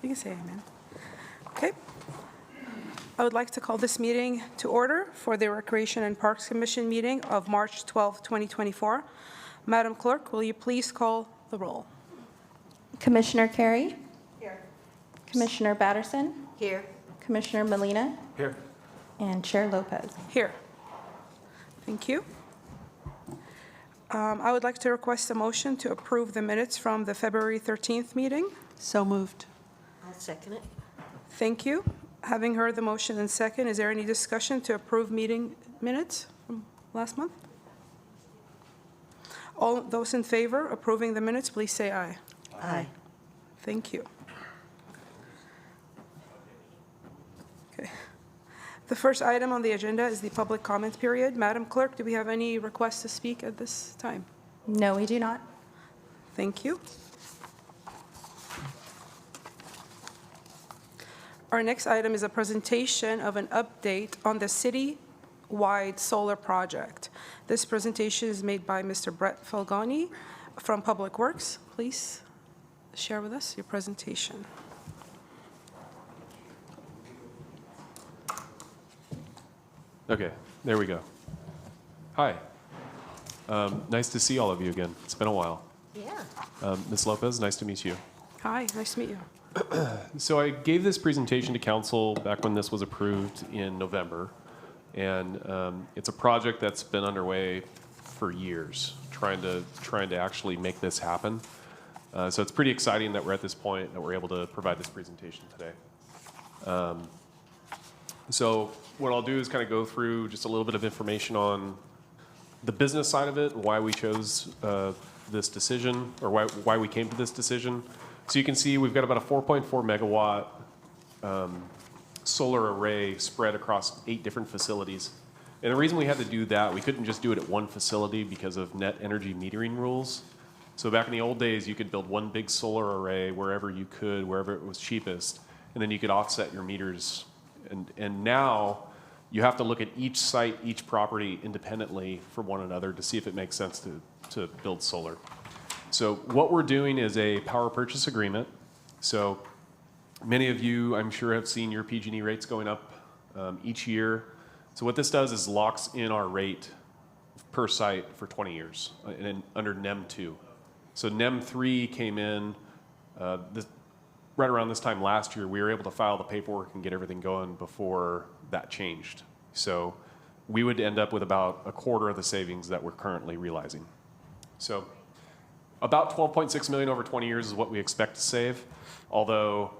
You can say amen. Okay. I would like to call this meeting to order for the Recreation and Parks Commission meeting of March 12, 2024. Madam Clerk, will you please call the roll? Commissioner Carey? Here. Commissioner Batterson? Here. Commissioner Molina? Here. And Chair Lopez. Here. Thank you. I would like to request a motion to approve the minutes from the February 13th meeting. So moved. I'll second it. Thank you. Having heard the motion and second, is there any discussion to approve meeting minutes from last month? All those in favor approving the minutes, please say aye. Aye. Thank you. Okay. The first item on the agenda is the public comment period. Madam Clerk, do we have any requests to speak at this time? No, we do not. Thank you. Our next item is a presentation of an update on the city-wide solar project. This presentation is made by Mr. Brett Falgoni from Public Works. Please share with us your presentation. Okay, there we go. Hi. Nice to see all of you again. It's been a while. Yeah. Ms. Lopez, nice to meet you. Hi, nice to meet you. So I gave this presentation to council back when this was approved in November, and it's a project that's been underway for years, trying to actually make this happen. So it's pretty exciting that we're at this point, that we're able to provide this presentation today. So what I'll do is kind of go through just a little bit of information on the business side of it, why we chose this decision, or why we came to this decision. So you can see we've got about a 4.4 megawatt solar array spread across 8 different facilities. And the reason we had to do that, we couldn't just do it at one facility because of net energy metering rules. So back in the old days, you could build one big solar array wherever you could, wherever it was cheapest, and then you could offset your meters. And now you have to look at each site, each property independently from one another to see if it makes sense to build solar. So what we're doing is a power purchase agreement. So many of you, I'm sure, have seen your PG&E rates going up each year. So what this does is locks in our rate per site for 20 years under NEM 2. So NEM 3 came in right around this time last year. We were able to file the paperwork and get everything going before that changed. So we would end up with about a quarter of the savings that we're currently realizing. So about $12.6 million over 20 years is what we expect to save, although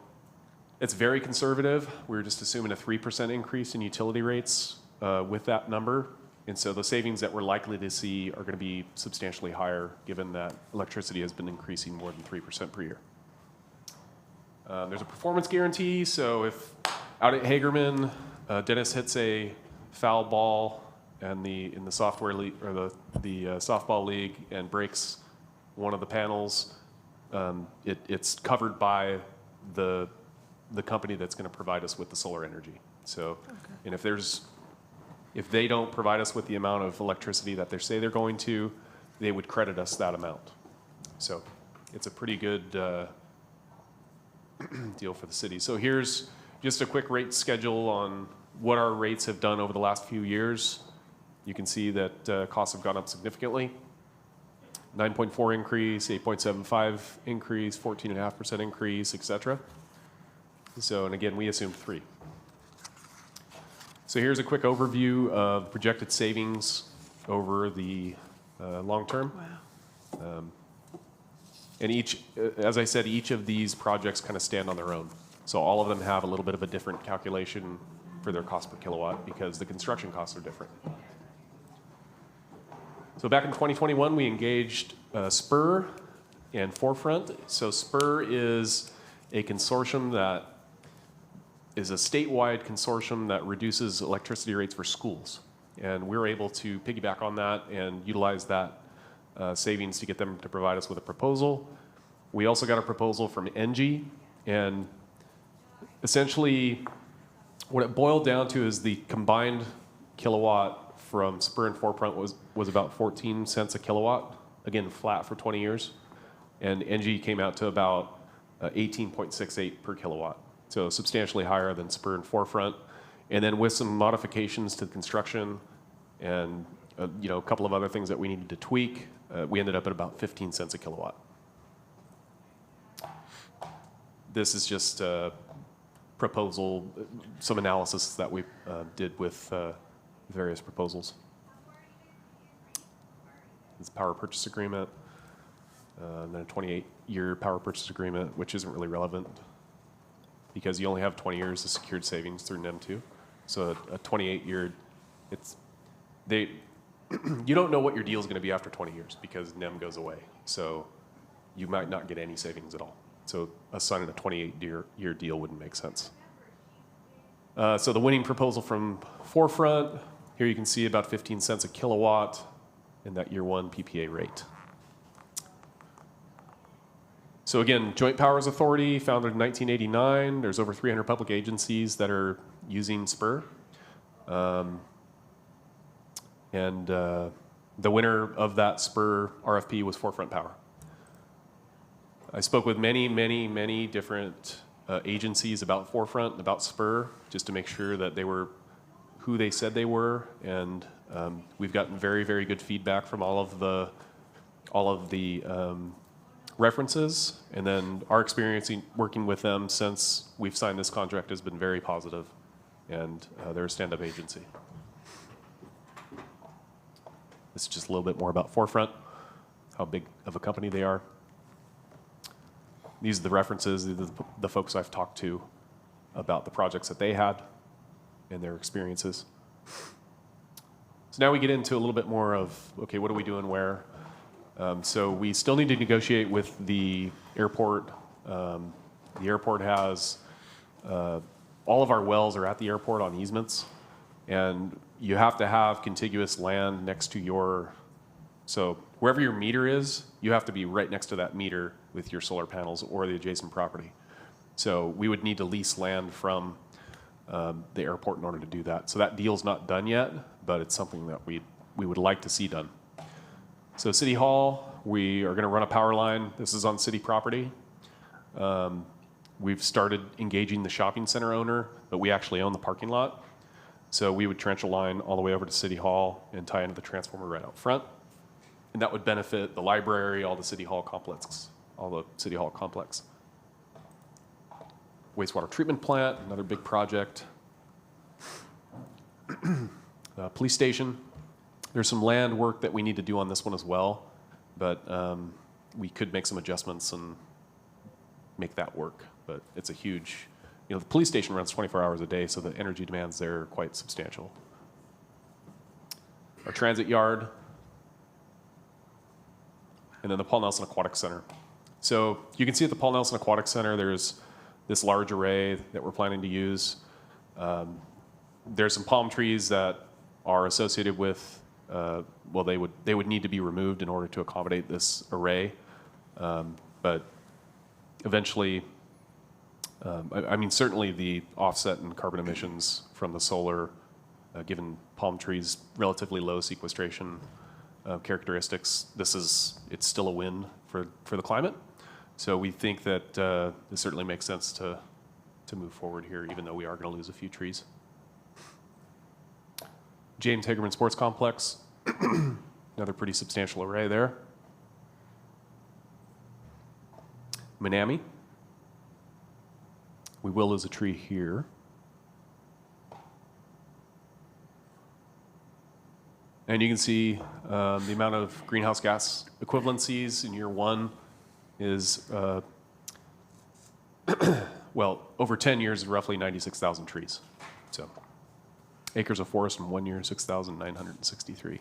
it's very conservative. We're just assuming a 3% increase in utility rates with that number. And so the savings that we're likely to see are going to be substantially higher given that electricity has been increasing more than 3% per year. There's a performance guarantee, so if out at Hagerman, Dennis hits a foul ball and in the software league or the softball league and breaks one of the panels, it's covered by the company that's going to provide us with the solar energy. So, and if they don't provide us with the amount of electricity that they say they're going to, they would credit us that amount. So, it's a pretty good deal for the city. So here's just a quick rate schedule on what our rates have done over the last few years. You can see that costs have gone up significantly. 9.4 increase, 8.75 increase, 14.5% increase, etc. So, and again, we assumed 3. So here's a quick overview of projected savings over the long term. Wow. And as I said, each of these projects kind of stand on their own. So all of them have a little bit of a different calculation for their cost per kilowatt because the construction costs are different. So back in 2021, we engaged Spur and Forefront. So Spur is a consortium that is a statewide consortium that reduces electricity rates for schools. And we were able to piggyback on that and utilize that savings to get them to provide us with a proposal. We also got a proposal from ENGIE, and essentially what it boiled down to is the combined kilowatt from Spur and Forefront was about 14 cents a kilowatt, again flat for 20 years, and ENGIE came out to about 18.68 per kilowatt. So substantially higher than Spur and Forefront. And then with some modifications to the construction and a couple of other things that we needed to tweak, we ended up at about 15 cents a kilowatt. This is just a proposal, some analysis that we did with various proposals. This power purchase agreement, and then a 28-year power purchase agreement, which isn't really relevant because you only have 20 years of secured savings through NEM2. So a 28-year, you don't know what your deal is going to be after 20 years because NEM goes away. So you might not get any savings at all. So assigning a 28-year deal wouldn't make sense. So the winning proposal from Forefront, here you can see about 15 cents a kilowatt in that year one PPA rate. So again, Joint Powers Authority, founded in 1989. There's over 300 public agencies that are using Spur. And the winner of that Spur RFP was Forefront Power. I spoke with many different agencies about Forefront, about Spur, just to make sure that they were who they said they were. And we've gotten very good feedback from all of the references. And then our experience working with them since we've signed this contract has been very positive. And they're a stand-up agency. This is just a little bit more about Forefront, how big of a company they are. These are the references, the folks I've talked to about the projects that they had and their experiences. So now we get into a little bit more of, okay, what are we doing where? So we still need to negotiate with the airport. The airport has, all of our wells are at the airport on easements, and you have to have contiguous land next to your, so wherever your meter is, you have to be right next to that meter with your solar panels or the adjacent property. So we would need to lease land from the airport in order to do that. So that deal's not done yet, but it's something that we would like to see done. So City Hall, we are going to run a power line. This is on city property. We've started engaging the shopping center owner, but we actually own the parking lot. So we would trench a line all the way over to City Hall and tie into the transformer right out front. And that would benefit the library, all the City Hall complex, Wastewater treatment plant, another big project. Police station. There's some land work that we need to do on this one as well, but we could make some adjustments and make that work. But it's a huge, the police station runs 24 hours a day, so the energy demands there are quite substantial. Our transit yard, and then the Paul Nelson Aquatic Center. So you can see at the Paul Nelson Aquatic Center, there's this large array that we're planning to use. There's some palm trees that are associated with, well, they would need to be removed in order to accommodate this array. But eventually, I mean, certainly the offset in carbon emissions from the solar, given palm trees' relatively low sequestration characteristics, it's still a win for the climate. So we think that it certainly makes sense to move forward here, even though we are going to lose a few trees. James Hagerman Sports Complex, another pretty substantial array there. Manami. We will lose a tree here. And you can see the amount of greenhouse gas equivalencies in year one is, well, over 10 years, roughly 96,000 trees. So acres of forest in 1 year, 6,963.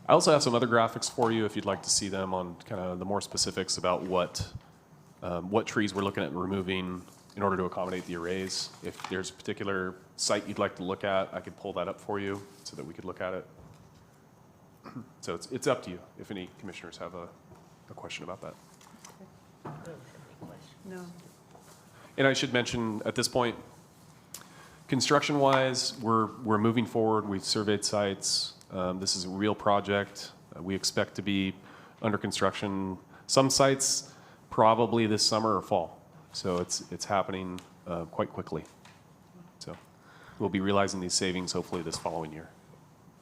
I also have some other graphics for you if you'd like to see them on kind of the more specifics about what trees we're looking at removing in order to accommodate the arrays. If there's a particular site you'd like to look at, I could pull that up for you so that we could look at it. So it's up to you if any commissioners have a question about that. No. And I should mention at this point, construction-wise, we're moving forward. We've surveyed sites. This is a real project. We expect to be under construction. Some sites probably this summer or fall. So it's happening quite quickly. So we'll be realizing these savings hopefully this following year.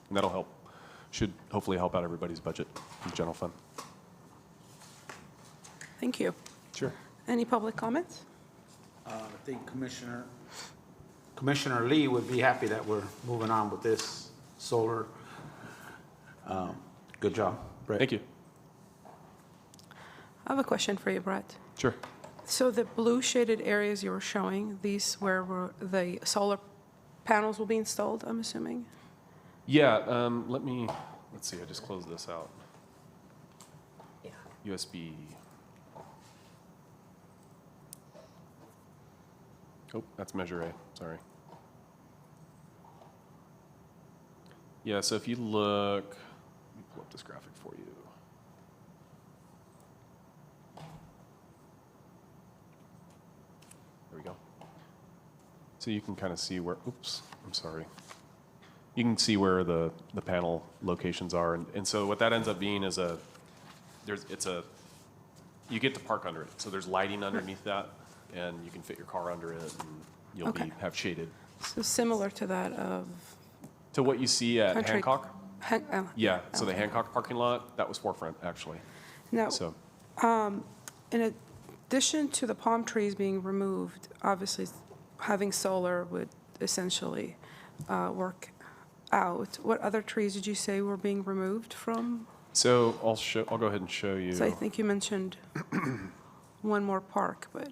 And that'll help, should hopefully help out everybody's budget in the general fund. Thank you. Sure. Any public comments? I think Commissioner Lee would be happy that we're moving on with this solar. Good job, Brett. Thank you. I have a question for you, Brett. Sure. So the blue shaded areas you were showing, these where the solar panels will be installed, I'm assuming? Yeah, let's see, I just closed this out. Yeah. USB. Oh, that's Measure A, sorry. Yeah, so if you look, let me pull up this graphic for you. There we go. So you can kind of see where, oops, I'm sorry. You can see where the panel locations are. And so what that ends up being is you get to park under it. So there's lighting underneath that, and you can fit your car under it, and you'll Okay. have shaded. So similar to that of To what you see at Country- Hancock? Yeah, so the okay. Hancock parking lot, that was Forefront, actually. Now, So, in addition to the palm trees being removed, obviously having solar would essentially work out. What other trees did you say were being removed from? so I'll go ahead and show you. So I think you mentioned one more park, but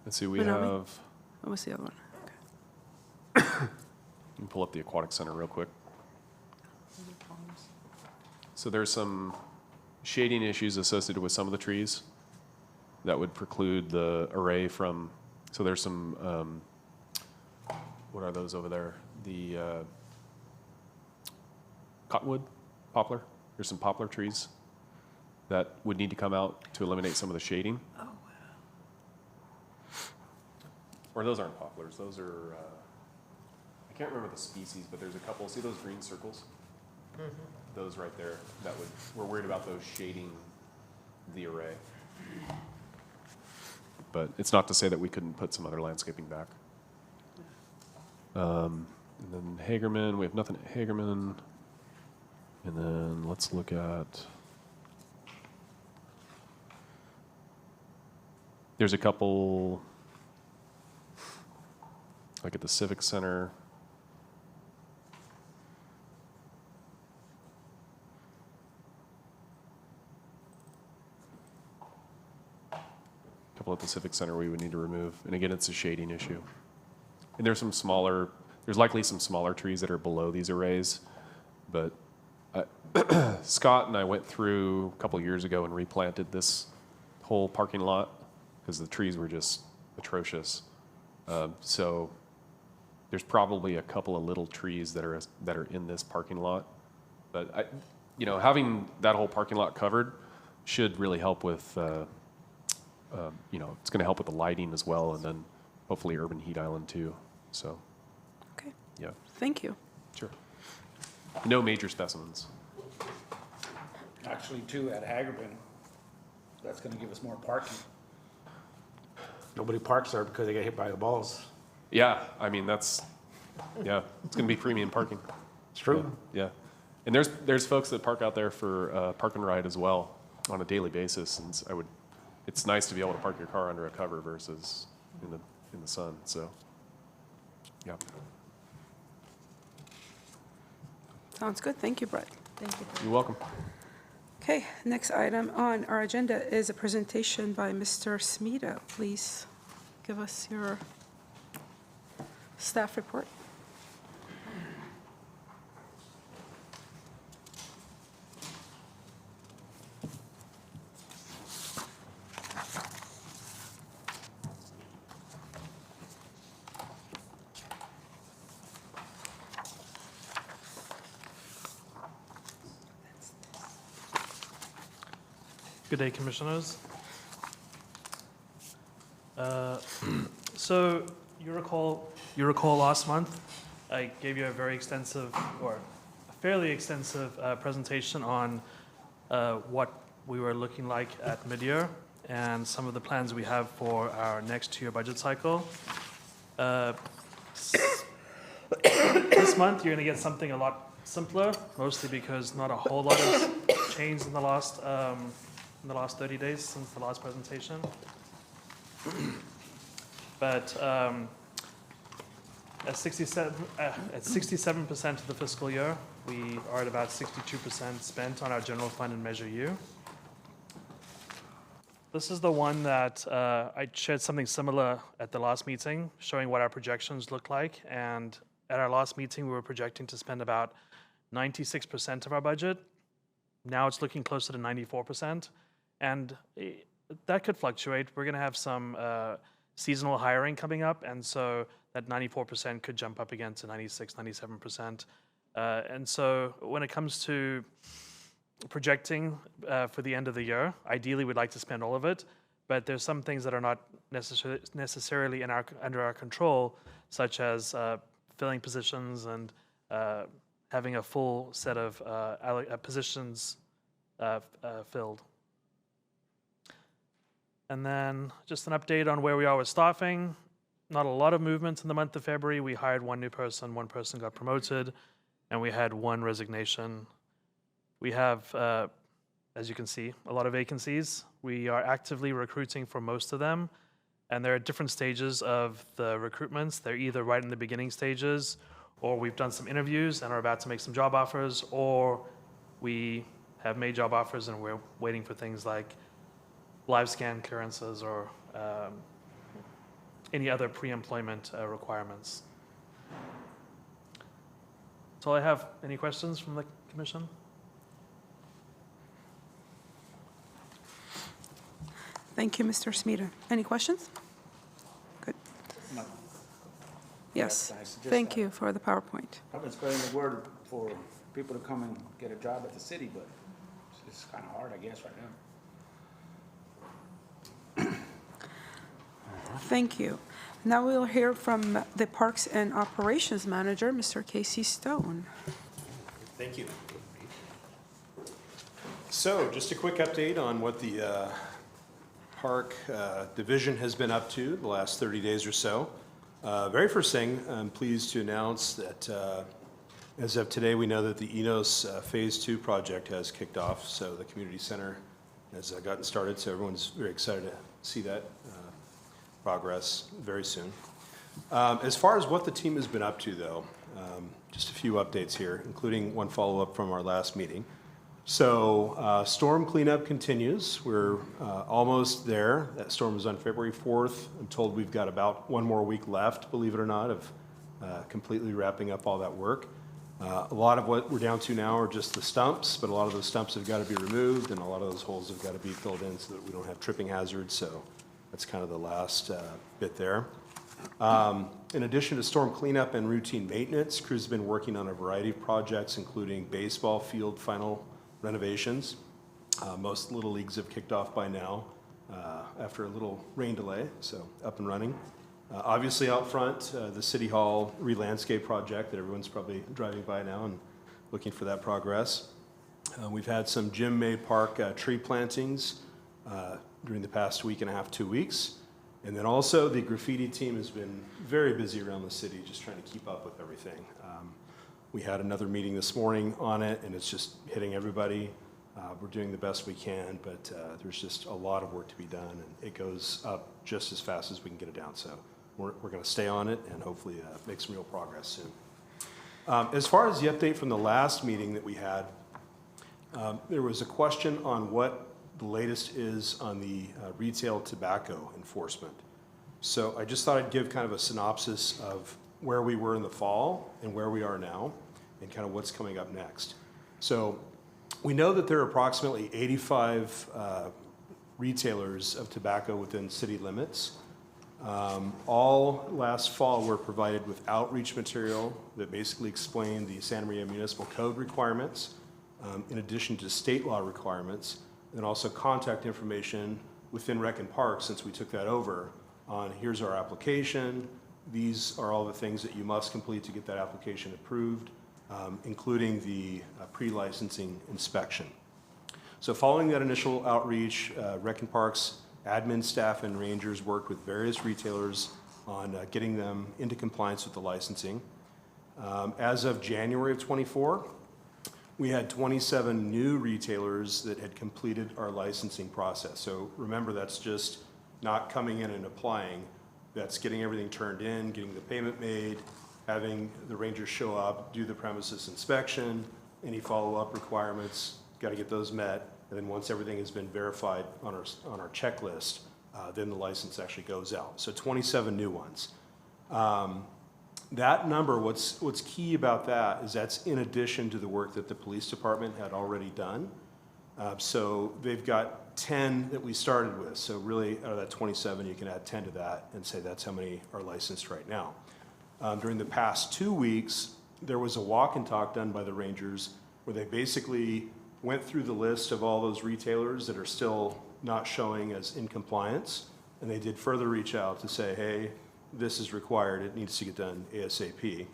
Let's see, we Menominee? have, what was the other one? let me pull up the aquatic center real quick. So there's some shading issues associated with some of the trees that would preclude the array from, so there's some, what are those over there? The cottonwood, poplar. There's some poplar trees that would need to come out to eliminate some of the shading. Oh, wow. Or those aren't poplars, those are, I can't remember the species, but there's a couple, see those green circles? Those right there, we're worried about those shading the array. But it's not to say that we couldn't put some other landscaping back. And then Hagerman, we have nothing at Hagerman. And then let's look at, there's a couple, like at the Civic Center. Couple at the Civic Center we would need to remove. And again, it's a shading issue. And there's likely some smaller trees that are below these arrays. But Scott and I went through a couple years ago and replanted this whole parking lot because the trees were just atrocious. So there's probably a couple of little trees that are in this parking lot. But having that whole parking lot covered should really help with, it's going to help with the lighting as well, and then hopefully urban heat island too. So, Okay, yeah, thank you. sure. No major specimens. Actually, too, at Hagerman, that's gonna give us more parking. Nobody parks there because they get hit by the balls. Yeah, I mean it's going to be premium parking. It's true. Yeah, and there's folks that park out there for park and ride as well on a daily basis, and it's nice to be able to park your car under a cover versus in the sun. So, yeah. Sounds good. Thank you, Brett. You're welcome. Okay, next item on our agenda is a presentation by Mr. Smita. Please give us your staff report. Good day, Commissioners. So you recall last month I gave you a very extensive or a fairly extensive presentation on what we were looking like at mid-year and some of the plans we have for our next 2-year budget cycle. This month, you're going to get something a lot simpler, mostly because not a whole lot has changed in the last 30 days since the last presentation. But at 67% of the fiscal year, we are at about 62% spent on our general fund and Measure U. This is the one that I shared something similar at the last meeting, showing what our projections look like. And at our last meeting, we were projecting to spend about 96% of our budget. Now it's looking closer to 94%. And that could fluctuate. We're going to have some seasonal hiring coming up. And so that 94% could jump up again to 96, 97%. And so when it comes to projecting for the end of the year, ideally we'd like to spend all of it, but there's some things that are not necessarily under our control, such as filling positions and having a full set of positions filled. And then just an update on where we are with staffing. Not a lot of movement in the month of February. We hired one new person, one person got promoted, and we had one resignation. We have, as you can see, a lot of vacancies. We are actively recruiting for most of them, and they're at different stages of the recruitments. They're either right in the beginning stages, or we've done some interviews and are about to make some job offers, or we have made job offers and we're waiting for things like live scan clearances or any other pre-employment requirements. That's all I have. Any questions from the commission? Thank you, Mr. Smita. Any questions? Good. No. Yes. Can I suggest Thank that? you for the PowerPoint. I've been spreading the word for people to come and get a job at the city, but it's kind of hard, I guess, right now. Thank you. Now we'll hear from the Parks and Operations Manager, Mr. Casey Stone. Thank you. So, just a quick update on what the park division has been up to the last 30 days or so. Very first thing, I'm pleased to announce that as of today, we know that the Enos Phase 2 project has kicked off. So the community center has gotten started. So everyone's very excited to see that progress very soon. As far as what the team has been up to, though, just a few updates here, including one follow-up from our last meeting. So storm cleanup continues. We're almost there. That storm was on February 4th. I'm told we've got about one more week left, believe it or not, of completely wrapping up all that work. A lot of what we're down to now are just the stumps, but a lot of those stumps have got to be removed, and a lot of those holes have got to be filled in so that we don't have tripping hazards. So that's kind of the last bit there. In addition to storm cleanup and routine maintenance, crews have been working on a variety of projects, including baseball field final renovations. Most little leagues have kicked off by now after a little rain delay, so up and running. Obviously out front, the City Hall re-landscape project that everyone's probably driving by now and looking for that progress. We've had some Jim May Park tree plantings during the past week and a half, 2 weeks. And then also the graffiti team has been very busy around the city just trying to keep up with everything. We had another meeting this morning on it, and it's just hitting everybody. We're doing the best we can, but there's just a lot of work to be done, and it goes up just as fast as we can get it down. So we're going to stay on it and hopefully make some real progress soon. As far as the update from the last meeting that we had, there was a question on what the latest is on the retail tobacco enforcement. So I just thought I'd give kind of a synopsis of where we were in the fall and where we are now and kind of what's coming up next. So we know that there are approximately 85 retailers of tobacco within city limits. All last fall were provided with outreach material that basically explained the Santa Maria Municipal Code requirements, in addition to state law requirements, and also contact information within Rec and Park, since we took that over, on here's our application, these are all the things that you must complete to get that application approved. including the pre-licensing inspection. So following that initial outreach, Rec and Parks admin staff and rangers worked with various retailers on getting them into compliance with the licensing. As of January of '24, we had 27 new retailers that had completed our licensing process. So remember, that's just not coming in and applying. That's getting everything turned in, getting the payment made, having the rangers show up, do the premises inspection, any follow-up requirements, got to get those met. And then once everything has been verified on our checklist, then the license actually goes out. So 27 new ones. That number, what's key about that is that's in addition to the work that the police department had already done. So they've got 10 that we started with. So really, out of that 27, you can add 10 to that and say that's how many are licensed right now. During the past 2 weeks, there was a walk and talk done by the rangers where they basically went through the list of all those retailers that are still not showing as in compliance. And they did further reach out to say, hey, this is required, it needs to get done ASAP.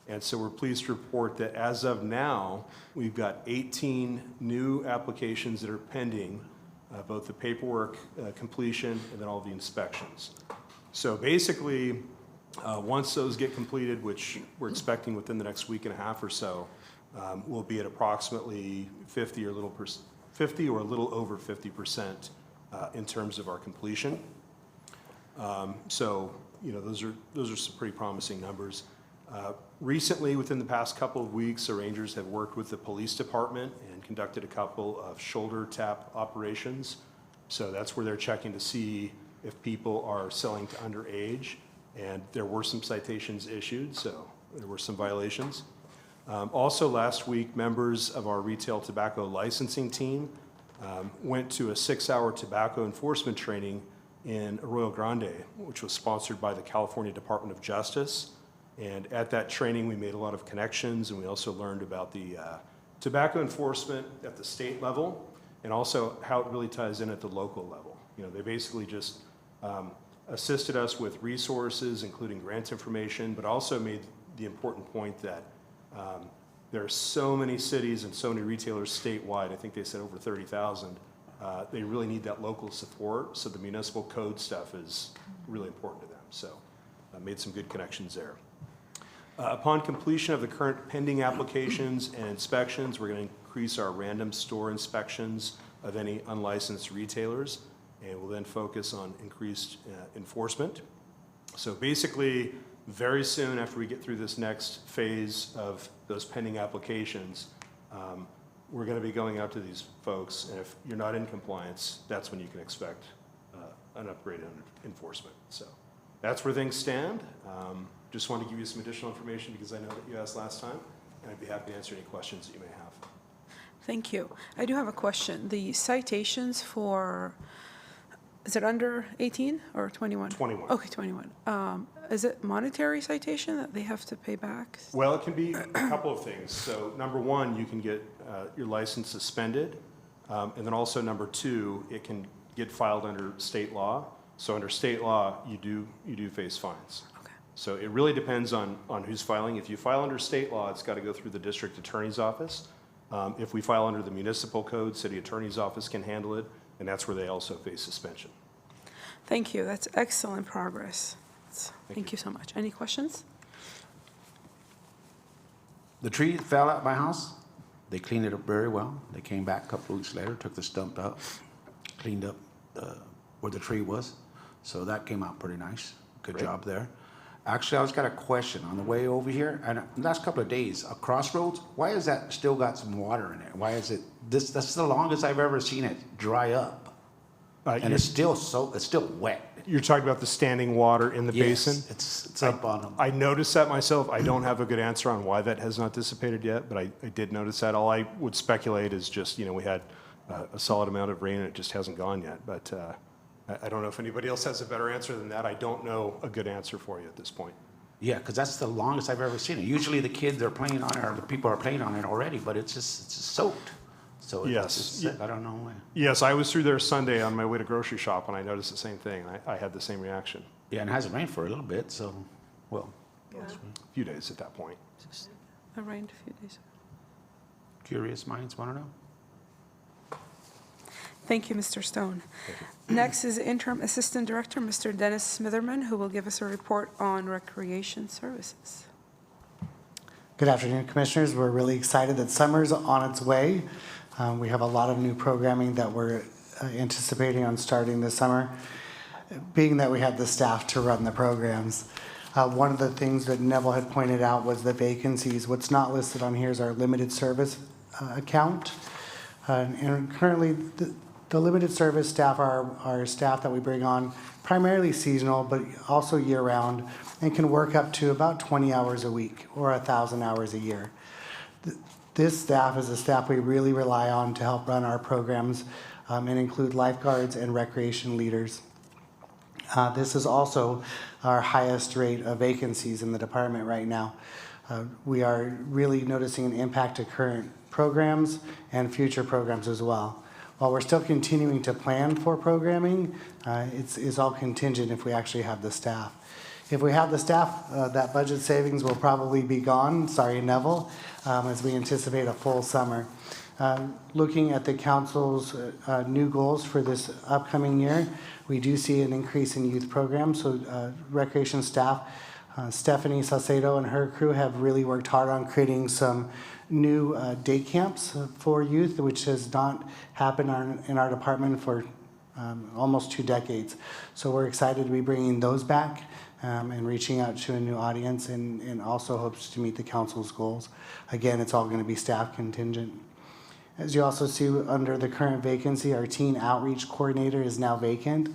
And so we're pleased to report that as of now, we've got 18 new applications that are pending, both the paperwork completion and then all the inspections. So basically, once those get completed, which we're expecting within the next week and a half or so, we'll be at approximately 50 or a little over 50% in terms of our completion. So, you know, those are some pretty promising numbers. Recently, within the past couple of weeks, the Rangers have worked with the police department and conducted a couple of shoulder tap operations. So that's where they're checking to see if people are selling to underage. And there were some citations issued, so there were some violations. Also last week, members of our retail tobacco licensing team went to a 6-hour tobacco enforcement training in Arroyo Grande, which was sponsored by the California Department of Justice. And at that training, we made a lot of connections, and we also learned about the tobacco enforcement at the state level, and also how it really ties in at the local level. You know, they basically just assisted us with resources, including grant information, but also made the important point that there are so many cities and so many retailers statewide, I think they said over 30,000, they really need that local support, so the municipal code stuff is really important to them. So I made some good connections there. Upon completion of the current pending applications and inspections, we're going to increase our random store inspections of any unlicensed retailers, and we'll then focus on increased enforcement. So basically, very soon after we get through this next phase of those pending applications, we're going to be going out to these folks, and if you're not in compliance, that's when you can expect an upgrade in enforcement. So that's where things stand. Just wanted to give you some additional information because I know that you asked last time, and I'd be happy to answer any questions that you may have. Thank you. I do have a question. The citations for, is it under 18 or 21? 21. Okay, 21. Is it monetary citation that they have to pay back? Well, it can be a couple of things. So number one, you can get your license suspended. And then also number two, it can get filed under state law. So under state law, you do face fines. Okay. So it really depends on who's filing. If you file under state law, it's got to go through the district attorney's office. If we file under the municipal code, city attorney's office can handle it, and that's where they also face suspension. Thank you. That's excellent progress. Thank you so much. Any questions? The tree that fell at my house, they cleaned it up very well. They came back a couple of weeks later, took the stump out, cleaned up where the tree was. So that came out pretty nice. Good Great. job there. Actually, I just got a question on the way over here. And the last couple of days, a crossroads, why is that still got some water in it? Why is it, that's the longest I've ever seen it dry up. And it's still wet. You're talking about the standing water in the Yes, basin? it's up on them. I noticed that myself. I don't have a good answer on why that has not dissipated yet, but I did notice that. All I would speculate is just, you know, we had a solid amount of rain and it just hasn't gone yet. But I don't know if anybody else has a better answer than that. I don't know a good answer for you at this point. Yeah, because that's the longest I've ever seen it. Usually the kids are playing on it, or the people are playing on it already, but it's just soaked. So Yes. it's just, I don't know why. Yes, I was through there Sunday on my way to grocery shop and I noticed the same thing. I had the same reaction. Yeah, and it hasn't rained for a little bit, so, well, A few days at that point. It rained a few days. Curious minds want to know. Thank you, Mr. Stone. Next is Interim Assistant Director, Mr. Dennis Smitherman, who will give us a report on recreation services. Good afternoon, Commissioners. We're really excited that summer's on its way. We have a lot of new programming that we're anticipating on starting this summer, being that we have the staff to run the programs. One of the things that Neville had pointed out was the vacancies. What's not listed on here is our limited service account. And currently, the limited service staff are staff that we bring on primarily seasonal, but also year-round, and can work up to about 20 hours a week or 1,000 hours a year. This staff is a staff we really rely on to help run our programs and include lifeguards and recreation leaders. This is also our highest rate of vacancies in the department right now. We are really noticing an impact to current programs and future programs as well. While we're still continuing to plan for programming, it's all contingent if we actually have the staff. If we have the staff, that budget savings will probably be gone, sorry Neville, as we anticipate a full summer. Looking at the council's new goals for this upcoming year, we do see an increase in youth programs. So recreation staff, Stephanie Salcedo and her crew have really worked hard on creating some new day camps for youth, which has not happened in our department for almost 2 decades. So we're excited to be bringing those back and reaching out to a new audience, and also hopes to meet the council's goals. Again, it's all going to be staff contingent. As you also see under the current vacancy, our teen outreach coordinator is now vacant.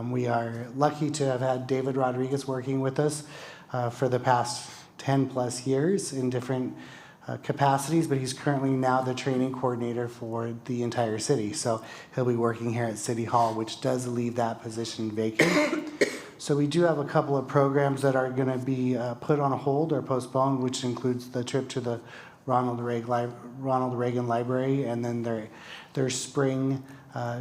We are lucky to have had David Rodriguez working with us for the past 10 plus years in different capacities, but he's currently now the training coordinator for the entire city. So he'll be working here at City Hall, which does leave that position vacant. So we do have a couple of programs that are going to be put on hold or postponed, which includes the trip to the Ronald Reagan Library, and then their spring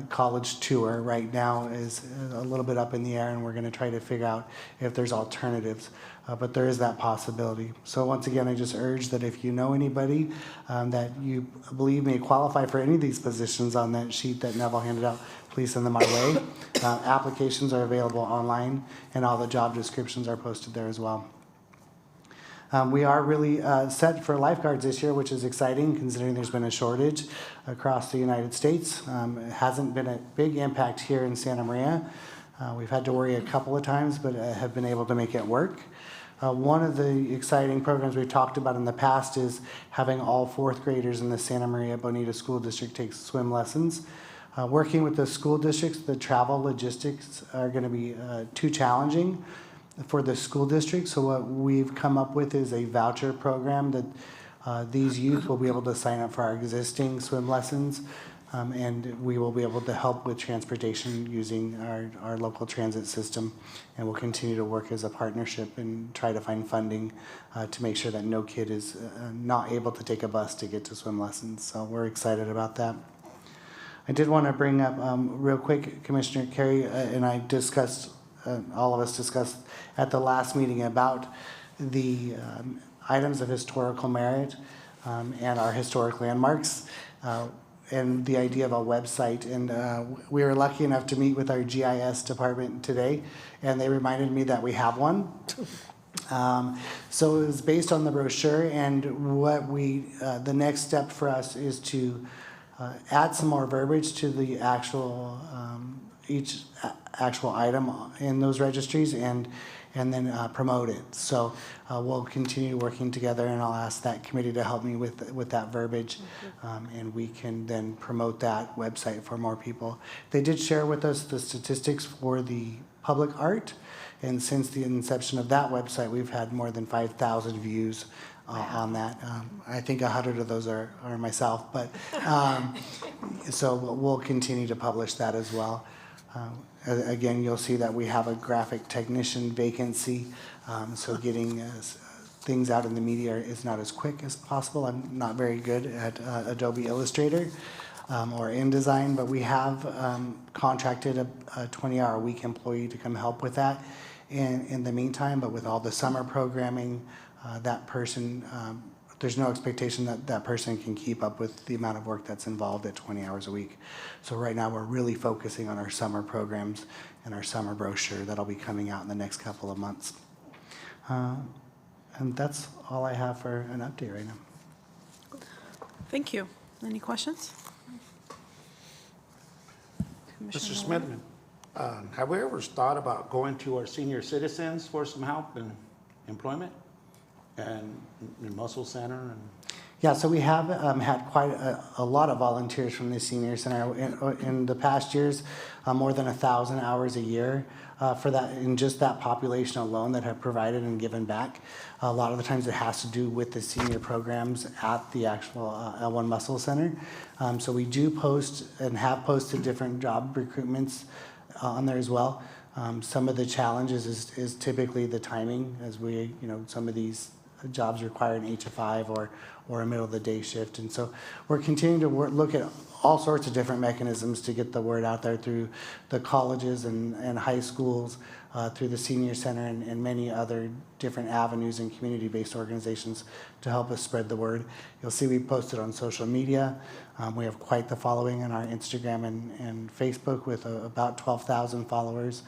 college tour right now is a little bit up in the air, and we're going to try to figure out if there's alternatives. But there is that possibility. So once again, I just urge that if you know anybody that you believe may qualify for any of these positions on that sheet that Neville handed out, please send them our way. Applications are available online, and all the job descriptions are posted there as well. We are really set for lifeguards this year, which is exciting considering there's been a shortage across the United States. It hasn't been a big impact here in Santa Maria. We've had to worry a couple of times, but have been able to make it work. One of the exciting programs we've talked about in the past is having all 4th graders in the Santa Maria Bonita School District take swim lessons. Working with the school districts, the travel logistics are going to be too challenging for the school district. So what we've come up with is a voucher program that these youth will be able to sign up for our existing swim lessons, and we will be able to help with transportation using our local transit system, and we'll continue to work as a partnership and try to find funding to make sure that no kid is not able to take a bus to get to swim lessons. So we're excited about that. I did want to bring up real quick, Commissioner Carey and I discussed, all of us discussed at the last meeting about the items of historical merit and our historic landmarks and the idea of a website. And we were lucky enough to meet with our GIS department today, and they reminded me that we have one. So it was based on the brochure, and what the next step for us is to add some more verbiage to the actual each actual item in those registries, and then promote it. So we'll continue working together, and I'll ask that committee to help me with that verbiage, and we can then promote that website for more people. They did share with us the statistics for the public art, and since the inception of that website, we've had more than 5,000 views on that. I think 100 of those are myself, but so we'll continue to publish that as well. Again, you'll see that we have a graphic technician vacancy, so getting things out in the media is not as quick as possible. I'm not very good at Adobe Illustrator or InDesign, but we have contracted a 20-hour-a-week employee to come help with that in the meantime. But with all the summer programming, that person, there's no expectation that that person can keep up with the amount of work that's involved at 20 hours a week. So right now, we're really focusing on our summer programs and our summer brochure that'll be coming out in the next couple of months. And that's all I have for an update right now. Thank you. Any questions? Mr. Commissioner Smithman, have we ever thought about going to our senior citizens for some help in employment and in Muscle Center? And Yeah, so we have had quite a lot of volunteers from the senior center in the past years, more than 1,000 hours a year for that, in just that population alone that have provided and given back. A lot of the times it has to do with the senior programs at the actual L1 Muscle Center. So we do post and have posted different job recruitments on there as well. Some of the challenges is typically the timing, as we, some of these jobs require an 8 to 5 or a middle of the day shift. And so we're continuing to look at all sorts of different mechanisms to get the word out there through the colleges and high schools, through the senior center and many other different avenues and community-based organizations to help us spread the word. You'll see we posted on social media. We have quite the following on our Instagram and Facebook with about 12,000 followers.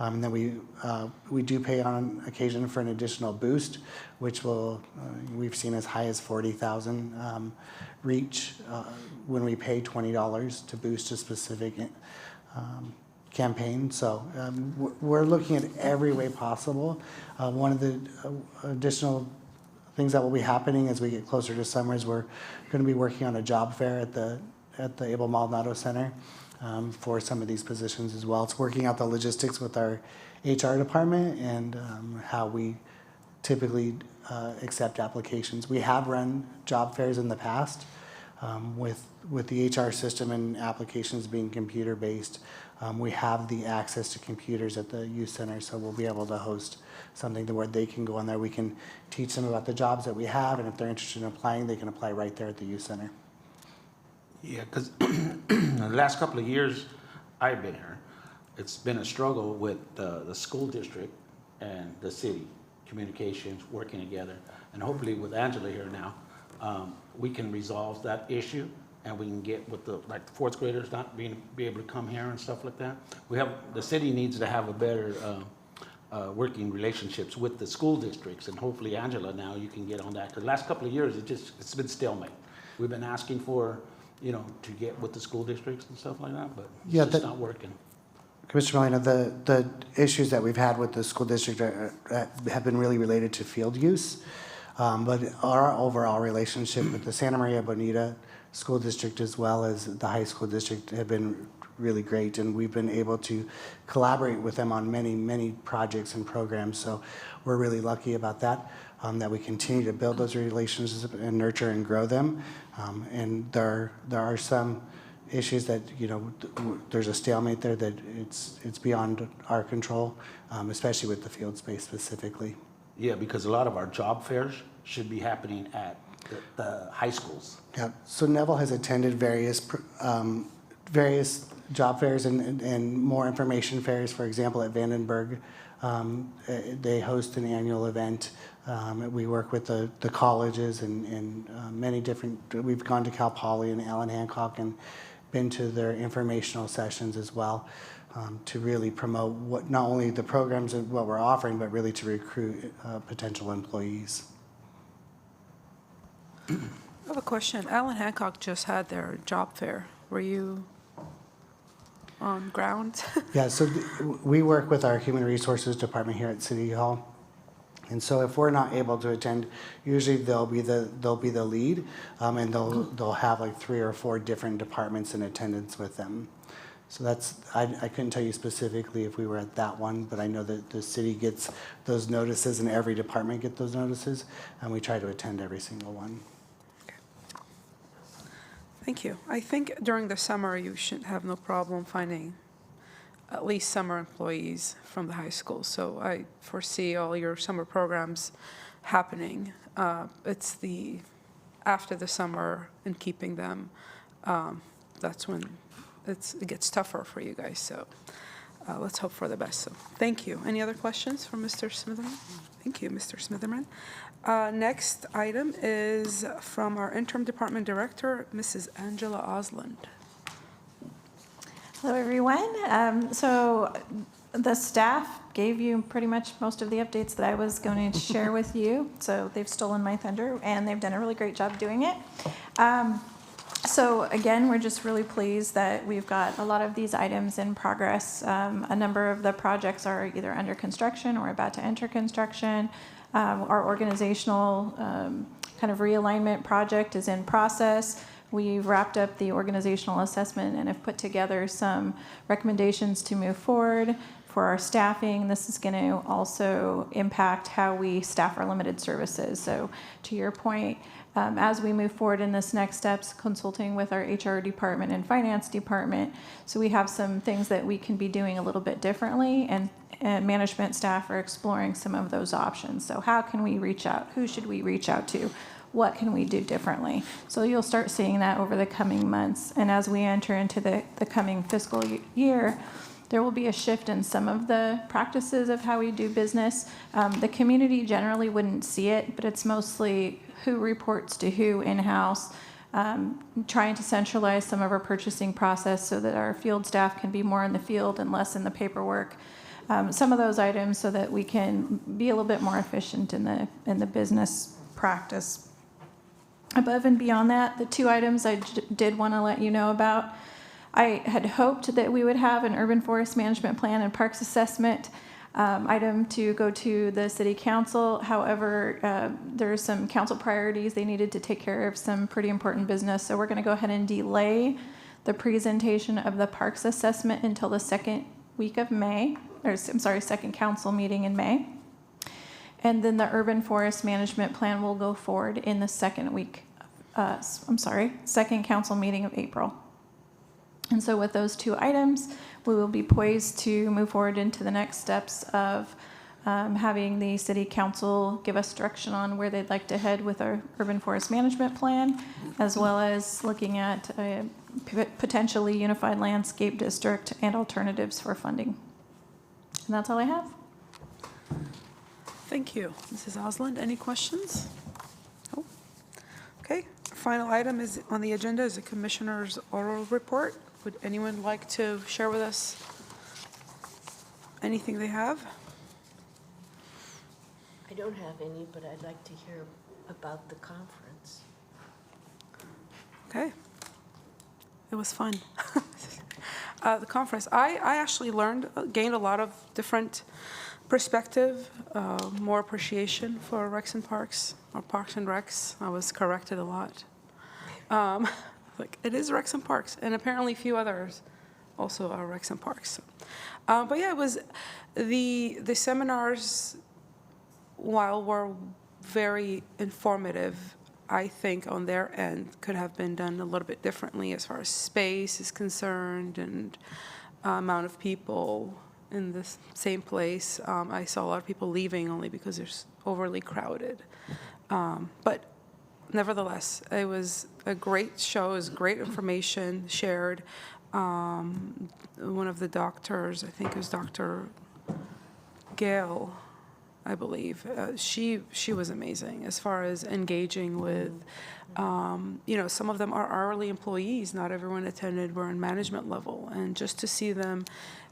And then we do pay on occasion for an additional boost, which we've seen as high as 40,000 reach when we pay $20 to boost a specific campaign. So we're looking at every way possible. One of the additional things that will be happening as we get closer to summer is we're going to be working on a job fair at the Abel Maldonado Center. For some of these positions as well. It's working out the logistics with our HR department and how we typically accept applications. We have run job fairs in the past with the HR system and applications being computer-based. We have the access to computers at the youth center, so we'll be able to host something to where they can go on there. We can teach them about the jobs that we have, and if they're interested in applying, they can apply right there at the youth center. yeah, because the last couple of years I've been here, it's been a struggle with the school district and the city, communications, working together. And hopefully with Angela here now, we can resolve that issue and we can get with the fourth graders not be able to come here and stuff like that. The city needs to have a better working relationships with the school districts, and hopefully Angela, now you can get on that. Because the last couple of years, it's been stalemate. We've been asking for, to get with the school districts and stuff like that, but it's just not working. Commissioner Molina, the issues that we've had with the school district have been really related to field use. But our overall relationship with the Santa Maria Bonita School District as well as the high school district have been really great, and we've been able to collaborate with them on many, many projects and programs. So we're really lucky about that, that we continue to build those relationships and nurture and grow them. And there are some issues that, there's a stalemate there that it's beyond our control, especially with the field space specifically. Yeah, because a lot of our job fairs should be happening at the high schools. Yeah, so Neville has attended various job fairs and more information fairs. For example, at Vandenberg, they host an annual event. We work with the colleges and many different, we've gone to Cal Poly and Allen Hancock and been to their informational sessions as well, to really promote not only the programs and what we're offering, but really to recruit potential employees. I have a question. Allen Hancock just had their job fair. Were you on ground? Yeah, so we work with our Human Resources Department here at City Hall. And so if we're not able to attend, usually they'll be the lead, and they'll have like 3 or 4 different departments in attendance with them. So I couldn't tell you specifically if we were at that one, but I know that the city gets those notices and every department gets those notices, and we try to attend every single one. Thank you. I think during the summer, you should have no problem finding at least summer employees from the high school. So I foresee all your summer programs happening. It's after the summer and keeping them, that's when it gets tougher for you guys. So let's hope for the best. So, thank you. Any other questions for Mr. Smitherman? Thank you, Mr. Smitherman. Next item is from our interim department director, Mrs. Angela Osland. Hello, everyone. So the staff gave you pretty much most of the updates that I was going to share with you. So they've stolen my thunder, and they've done a really great job doing it. So again, we're just really pleased that we've got a lot of these items in progress. A number of the projects are either under construction or about to enter construction. Our organizational kind of realignment project is in process. We've wrapped up the organizational assessment and have put together some recommendations to move forward for our staffing. This is going to also impact how we staff our limited services. So to your point, as we move forward in this next steps, consulting with our HR department and finance department, so we have some things that we can be doing a little bit differently, and management staff are exploring some of those options. So how can we reach out? Who should we reach out to? What can we do differently? So you'll start seeing that over the coming months. And as we enter into the coming fiscal year, there will be a shift in some of the practices of how we do business. The community generally wouldn't see it, but it's mostly who reports to who in-house, trying to centralize some of our purchasing process so that our field staff can be more in the field and less in the paperwork. Some of those items so that we can be a little bit more efficient in the business practice. Above and beyond that, the two items I did want to let you know about, I had hoped that we would have an urban forest management plan and parks assessment item to go to the city council. However, there are some council priorities. They needed to take care of some pretty important business. So we're going to go ahead and delay the presentation of the parks assessment until the second week of May, second council meeting in May. And then the urban forest management plan will go forward in the second council meeting of April. And so with those two items, we will be poised to move forward into the next steps of having the city council give us direction on where they'd like to head with our urban forest management plan, as well as looking at a potentially unified landscape district and alternatives for funding. And that's all I have. Thank you. Mrs. Osland, any questions? No? Okay, final item is on the agenda is the commissioner's oral report. Would anyone like to share with us anything they have? I don't have any, but I'd like to hear about the conference. Okay. It was fun. The conference, I actually gained a lot of different perspective, more appreciation for Recs and Parks, or Parks and Recs. I was corrected a lot. It is Recs and Parks, and apparently a few others also are Recs and Parks. But yeah, it was the seminars, while were very informative, I think on their end could have been done a little bit differently as far as space is concerned and amount of people in the same place. I saw a lot of people leaving only because they're overly crowded. But nevertheless, it was a great show. It was great information shared. One of the doctors, I think it was Dr. Gail, I believe, she was amazing as far as engaging with, some of them are hourly employees. Not everyone attended were in management level. And just to see them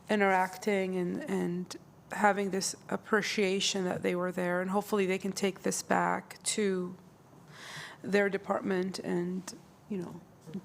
interacting and having this appreciation that they were there, and hopefully they can take this back to their department and,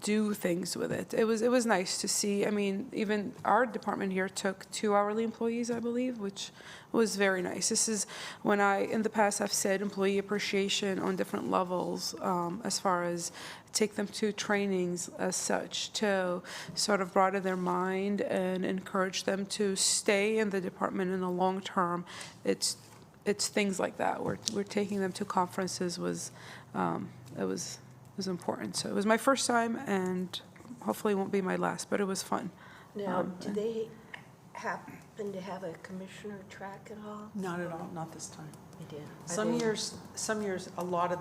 do things with it. It was nice to see. I mean, even our department here took 2 hourly employees, I believe, which was very nice. This is when in the past, I've said employee appreciation on different levels, as far as take them to trainings as such to sort of broaden their mind and encourage them to stay in the department in the long term. It's things like that. We're taking them to conferences was important. So it was my first time, and hopefully it won't be my last, but it was fun. Now, do they happen to have a commissioner track at all? Not at all, not this time. They did. Some years, a lot of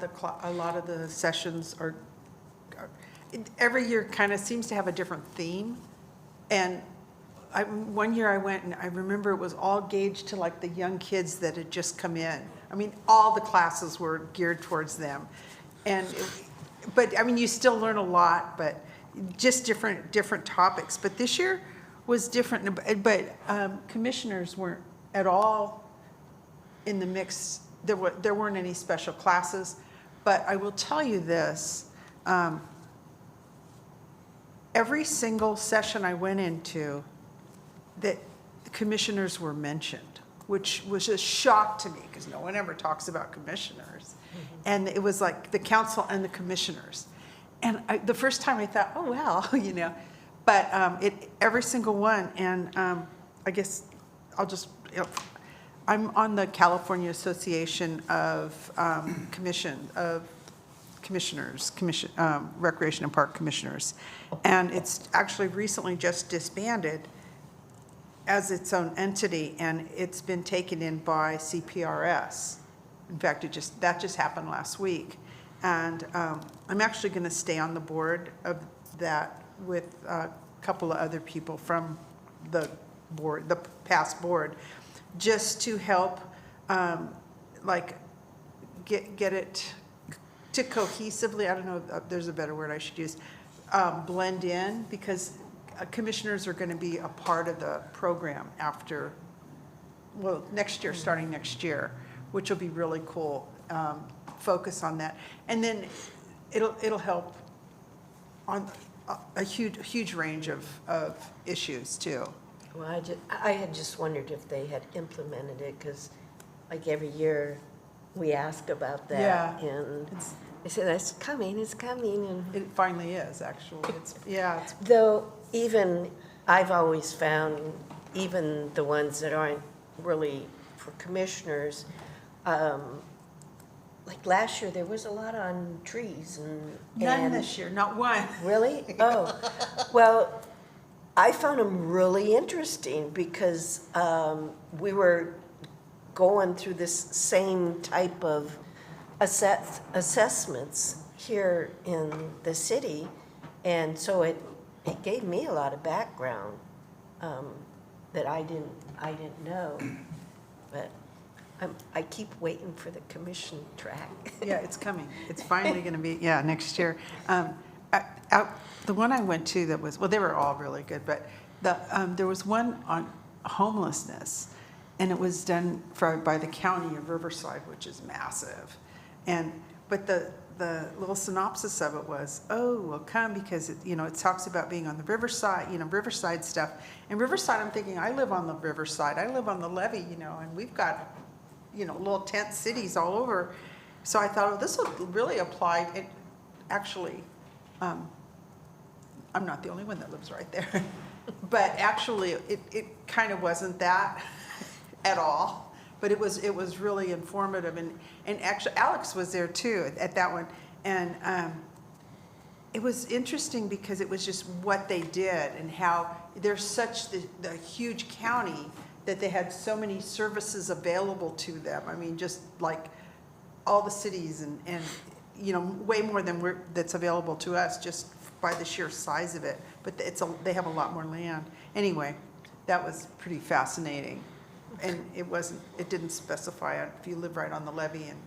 the sessions are every year kind of seems to have a different theme. And one year I went and I remember it was all gauged to like the young kids that had just come in. I mean, all the classes were geared towards them. But I mean, you still learn a lot, but just different topics. But this year was different, but commissioners weren't at all in the mix. There weren't any special classes, but I will tell you this, every single session I went into, that the commissioners were mentioned, which was a shock to me because no one ever talks about commissioners. And it was like the council and the commissioners. And the first time I thought, oh, wow, you know, but every single one. And I guess I'll just, you know, I'm on the California Association of Recreation and Park Commissioners. And it's actually recently just disbanded as its own entity, and it's been taken in by CPRS. In fact, that just happened last week. And I'm actually going to stay on the board of that with a couple of other people from the board, the past board, just to help like get it to cohesively, I don't know if there's a better word I should use, blend in, because commissioners are going to be a part of the program after, well, next year, starting next year, which will be really cool. Focus on that, and then it'll help on a huge range of issues too. Well, I had just wondered if they had implemented it, because like every year we ask about that. Yeah. And they say, it's coming, and It finally is, actually. It's though even, I've always found, even the ones that aren't really for commissioners, like last year, there was a lot on trees and. none this year, not one. Really? Oh, well, I found them really interesting because we were going through this same type of assessments here in the city. And so it gave me a lot of background that I didn't know. But I keep waiting for the commission track. Yeah, it's coming. It's finally going to be, next year. The one I went to that was, well, they were all really good, but there was one on homelessness, and it was done by the county of Riverside, which is massive. But the little synopsis of it was, well, come because it talks about being on the Riverside, Riverside stuff. And Riverside, I'm thinking, I live on the Riverside. I live on the levee, and we've got, little tent cities all over. So I thought, this will really apply. It actually, I'm not the only one that lives right there. But actually, it kind of wasn't that at all. But it was really informative. And actually, Alex was there too at that one. And it was interesting because it was just what they did and how there's such the huge county that they had so many services available to them. I mean, just like all the cities and way more than that's available to us just by the sheer size of it. But they have a lot more land. Anyway, that was pretty fascinating. And it didn't specify if you live right on the levee and,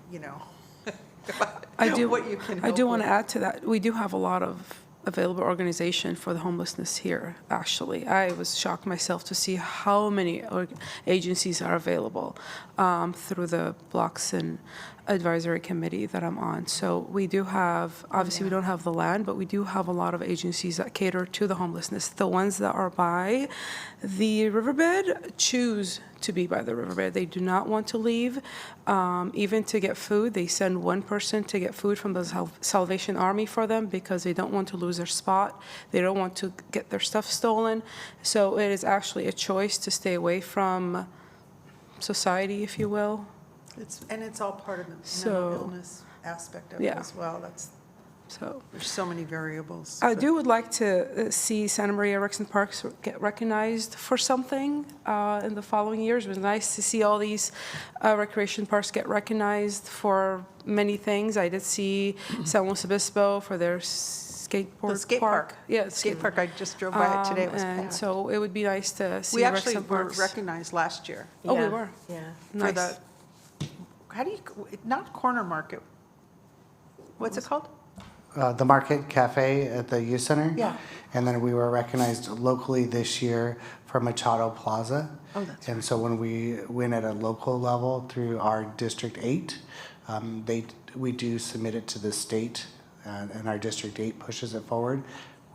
what you can help I do want to with. add to that. We do have a lot of available organization for the homelessness here, actually. I was shocked myself to see how many agencies are available through the Blocks and Advisory Committee that I'm on. So we do have, obviously we don't have the land, but we do have a lot of agencies that cater to the homelessness. The ones that are by the riverbed choose to be by the riverbed. They do not want to leave. Even to get food, they send one person to get food from the Salvation Army for them because they don't want to lose their spot. They don't want to get their stuff stolen. So it is actually a choice to stay away from society, if you will. It's all part of the So- mental illness aspect of it Yeah. as well. There's so many variables. I would like to see Santa Maria Rickson Parks get recognized for something in the following years. It was nice to see all these recreation parks get recognized for many things. I did see San Luis Obispo for their skateboard skate park. park. Yeah, Skate park, I just drove by it today, it was And packed. so it would be nice to see We actually Rexham were Parks. recognized last year Oh, we Yeah, were. Yeah. for Nice. the, how do you, not Corner Market. What's it called? The Market Cafe at the Youth Center. Yeah. And then we were recognized locally this year for Machado Plaza. Oh, that's And so when we win at a local level through our District 8, we do submit it to the state, and our District 8 pushes it forward.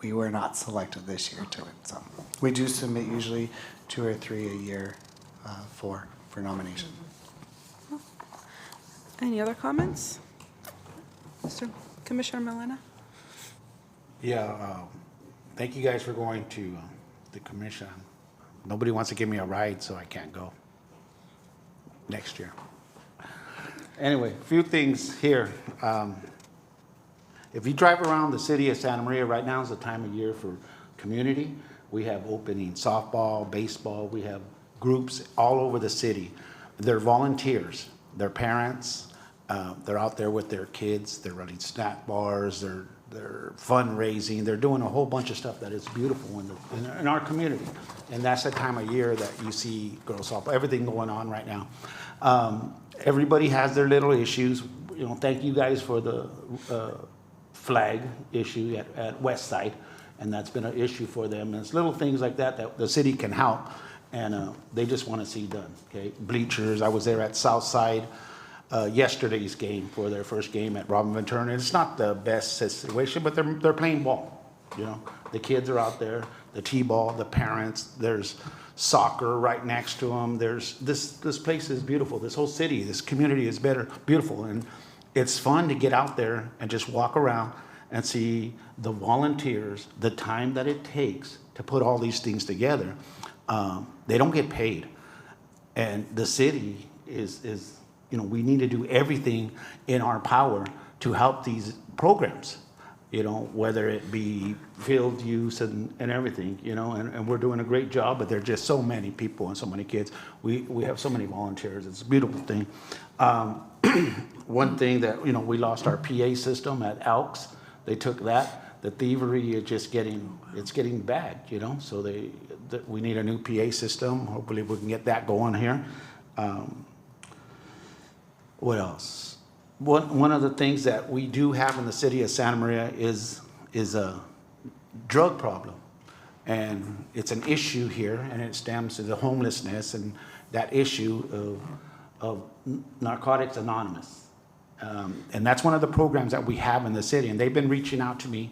We were not selected this year to it, so we do submit usually 2 or 3 a year for nomination. Any other comments? Commissioner Melena? Yeah, thank you guys for going to the commission. Nobody wants to give me a ride, so I can't go next year. Anyway, a few things here. If you drive around the city of Santa Maria, right now is the time of year for community. We have opening softball, baseball, we have groups all over the city. They're volunteers, they're parents, they're out there with their kids, they're running snack bars, they're fundraising, they're doing a whole bunch of stuff that is beautiful in our community. And that's the time of year that you see girls softball, everything going on right now. Everybody has their little issues. You know, thank you guys for the flag issue at West Side, and that's been an issue for them. And it's little things like that that the city can help, and they just want to see done, okay? Bleachers, I was there at South Side yesterday's game for their first game at Robin Ventura. And it's not the best situation, but they're playing ball, you know? The kids are out there, the T-ball, the parents, there's soccer right next to them. There's this place is beautiful. This whole city, this community is beautiful, and it's fun to get out there and just walk around and see the volunteers, the time that it takes to put all these things together. They don't get paid, and the city is you know, we need to do everything in our power to help these programs. You know, whether it be field use and everything, you know, and we're doing a great job, but there are just so many people and so many kids. We have so many volunteers. It's a beautiful thing. One thing that, you know, we lost our PA system at Elks. They took that. The thievery is just getting bad, you know, so we need a new PA system. Hopefully we can get that going here. What else? One of the things that we do have in the city of Santa Maria is a drug problem. And it's an issue here, and it stems to the homelessness and that issue of Narcotics Anonymous. And that's one of the programs that we have in the city. And they've been reaching out to me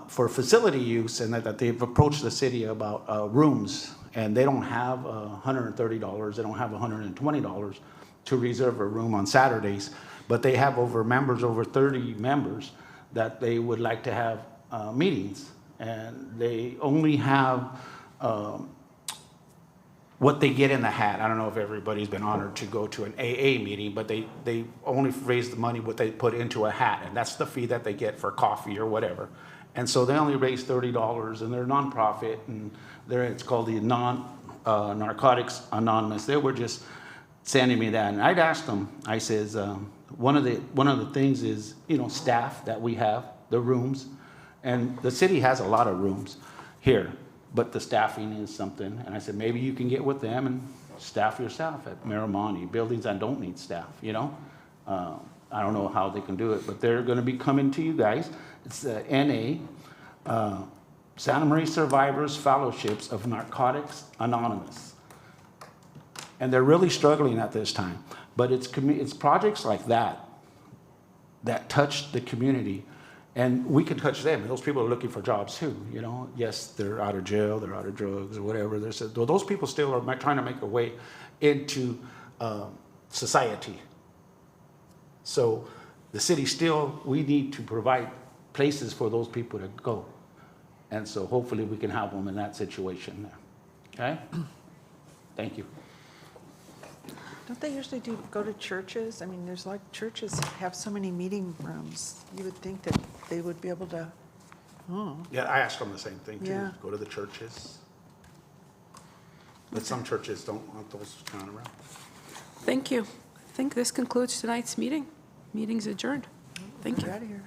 for facility use, and that they've approached the city about rooms. And they don't have $130, they don't have $120 to reserve a room on Saturdays. But they have over 30 members that they would like to have meetings. And they only have what they get in the hat. I don't know if everybody's been honored to go to an AA meeting, but they only raise the money what they put into a hat. And that's the fee that they get for coffee or whatever. And so they only raise $30, and they're nonprofit, and it's called the Narcotics Anonymous. They were just sending me that. And I'd asked them, I says, one of the things is, you know, staff that we have, the rooms, and the city has a lot of rooms here, but the staffing is something. And I said, maybe you can get with them and staff yourself at Miramani, buildings that don't need staff, you know? I don't know how they can do it, but they're gonna be coming to you guys. It's the NA, Santa Maria Survivors Fellowships of Narcotics Anonymous. And they're really struggling at this time. But it's projects like that touch the community, and we can touch them. Those people are looking for jobs too, you know. Yes, they're out of jail, they're out of drugs or whatever. Those people still are trying to make a way into society. So the city we need to provide places for those people to go. And so hopefully we can help them in that situation there. Okay? Thank you. Don't they usually go to churches? I mean, there's like churches have so many meeting rooms. You would think that they would be able to, Yeah, I asked them the same thing too. Yeah. Go to the churches. But some churches don't want those kind of around. Thank you. I think this concludes tonight's meeting. Meeting's adjourned. Thank you. get out of here.